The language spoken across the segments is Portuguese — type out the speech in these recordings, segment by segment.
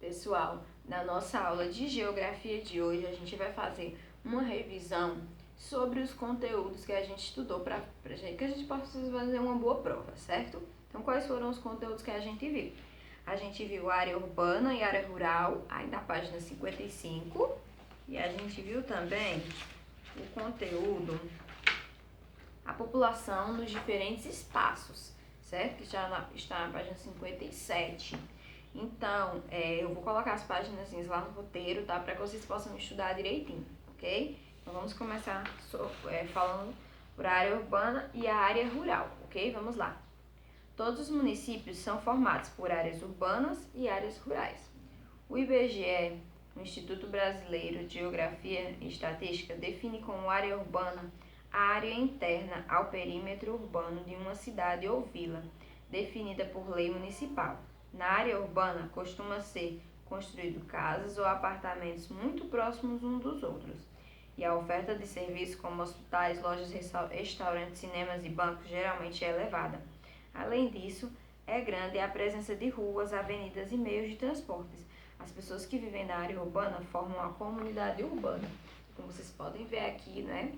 Pessoal, na nossa aula de geografia de hoje, a gente vai fazer uma revisão sobre os conteúdos que a gente estudou para que a gente possa fazer uma boa prova, certo? Então, quais foram os conteúdos que a gente viu? A gente viu área urbana e área rural, aí na página 55, e a gente viu também o conteúdo, a população nos diferentes espaços, certo? Que já está na página 57. Então, eu vou colocar as páginas lá no roteiro, tá? Para que vocês possam estudar direitinho, ok? Então, vamos começar falando por área urbana e a área rural, ok? Vamos lá. Todos os municípios são formados por áreas urbanas e áreas rurais. O IBGE, o Instituto Brasileiro de Geografia e Estatística, define como área urbana a área interna ao perímetro urbano de uma cidade ou vila, definida por lei municipal. Na área urbana, costuma ser construído casas ou apartamentos muito próximos uns dos outros, e a oferta de serviços como hospitais, lojas, restaurantes, cinemas e bancos geralmente é elevada. Além disso, é grande a presença de ruas, avenidas e meios de transportes. As pessoas que vivem na área urbana formam a comunidade urbana. Como vocês podem ver aqui, né?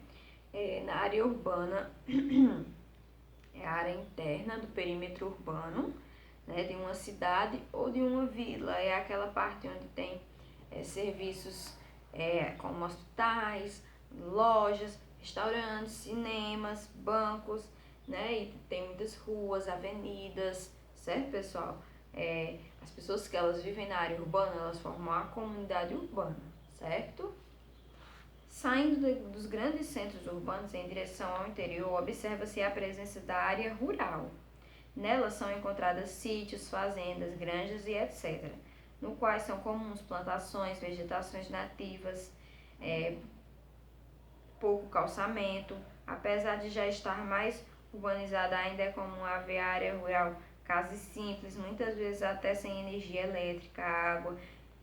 Na área urbana, é a área interna do perímetro urbano, né, de uma cidade ou de uma vila. É aquela parte onde tem serviços como hospitais, lojas, restaurantes, cinemas, bancos, né, e tem muitas ruas, avenidas, certo, pessoal? As pessoas que elas vivem na área urbana, elas formam a comunidade urbana, certo? Saindo dos grandes centros urbanos em direção ao interior, observa-se a presença da área rural. Nela são encontradas sítios, fazendas, granjas e etc., no quais são comuns plantações, vegetações nativas, pouco calçamento. Apesar de já estar mais urbanizada, ainda é comum haver área rural, casas simples, muitas vezes até sem energia elétrica, água,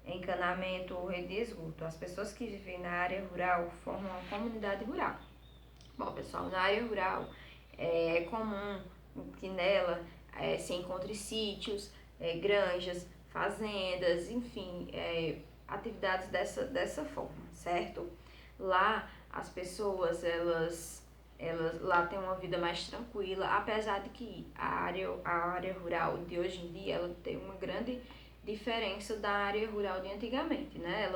encanamento ou rede de esgoto. As pessoas que vivem na área rural formam uma comunidade rural. Bom, pessoal, na área rural é comum que nela se encontre sítios, granjas, fazendas, enfim, atividades dessa forma, certo? Lá as pessoas, elas lá têm uma vida mais tranquila, apesar de que a área rural de hoje em dia, ela tem uma grande diferença da área rural de antigamente, né?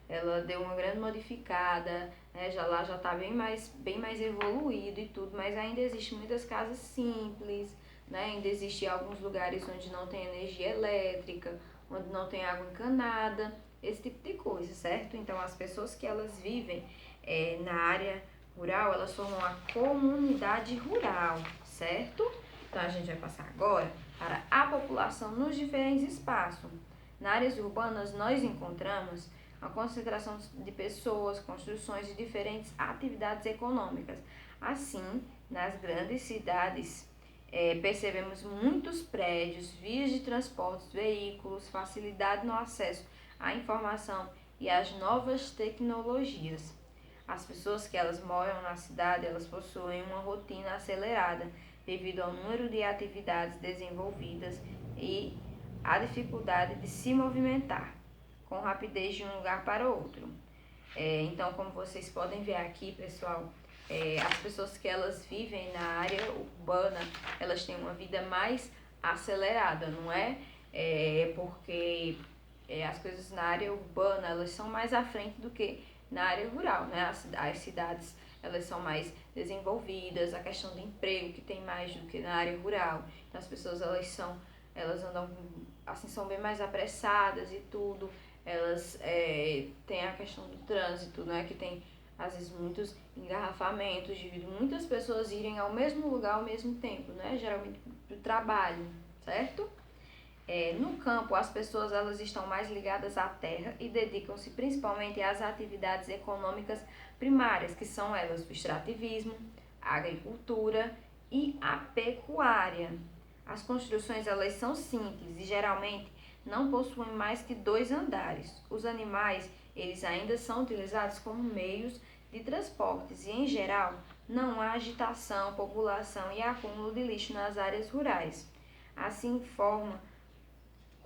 Ela deu uma grande modificada, né? Lá já está bem mais evoluído e tudo, mas ainda existem muitas casas simples, né? Ainda existem alguns lugares onde não tem energia elétrica, onde não tem água encanada, esse tipo de coisa, certo? Então, as pessoas que elas vivem na área rural, elas formam a comunidade rural, certo? Então, a gente vai passar agora para a população nos diferentes espaços. Nas áreas urbanas, nós encontramos a concentração de pessoas, construções e diferentes atividades econômicas. Assim, nas grandes cidades, percebemos muitos prédios, vias de transportes, veículos, facilidade no acesso à informação e às novas tecnologias. As pessoas que elas moram na cidade, elas possuem uma rotina acelerada devido ao número de atividades desenvolvidas e a dificuldade de se movimentar com rapidez de um lugar para outro. Então, como vocês podem ver aqui, pessoal, as pessoas que elas vivem na área urbana, elas têm uma vida mais acelerada, não é? Porque as coisas na área urbana, elas são mais à frente do que na área rural, né? As cidades, elas são mais desenvolvidas, a questão do emprego que tem mais do que na área rural. Então, as pessoas, elas andam, assim, são bem mais apressadas e tudo. Elas têm a questão do trânsito, né? Que tem, às vezes, muitos engarrafamentos, devido a muitas pessoas irem ao mesmo lugar ao mesmo tempo, né? Geralmente para o trabalho, certo? No campo, as pessoas elas estão mais ligadas à terra e dedicam-se principalmente às atividades econômicas primárias, que são elas o extrativismo, a agricultura e a pecuária. As construções elas são simples e geralmente não possuem mais que 2 andares. Os animais eles ainda são utilizados como meios de transportes e, em geral, não há agitação, população e acúmulo de lixo nas áreas rurais. Assim,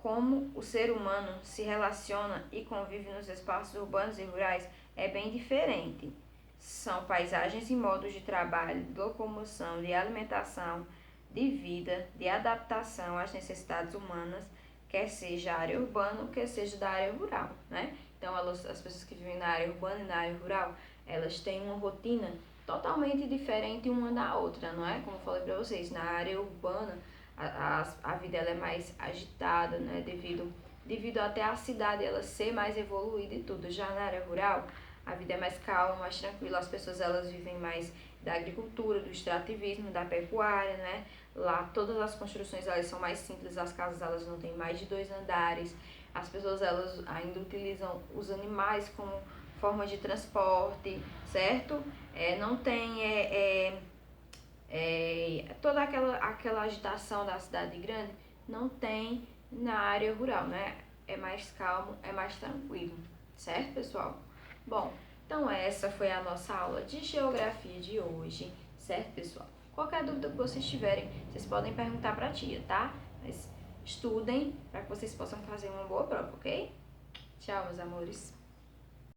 como o ser humano se relaciona e convive nos espaços urbanos e rurais é bem diferente. São paisagens e modos de trabalho, de locomoção, de alimentação, de vida, de adaptação às necessidades humanas, quer seja a área urbana, quer seja da área rural, né? Então, as pessoas que vivem na área urbana e na área rural, elas têm uma rotina totalmente diferente uma da outra, não é? Como eu falei para vocês, na área urbana, a vida ela é mais agitada, né? Devido até a cidade ela ser mais evoluída e tudo. Já na área rural, a vida é mais calma, mais tranquila, as pessoas elas vivem mais da agricultura, do extrativismo, da pecuária, né? Lá todas as construções elas são mais simples, as casas elas não têm mais de 2 andares, as pessoas elas ainda utilizam os animais como forma de transporte, certo? Não tem toda aquela agitação da cidade grande, não tem na área rural, né? É mais calmo, é mais tranquilo, certo, pessoal? Bom, então essa foi a nossa aula de geografia de hoje, certo, pessoal? Qualquer dúvida que vocês tiverem, vocês podem perguntar para a tia, tá? Mas estudem para que vocês possam fazer uma boa prova, ok? Tchau, meus amores.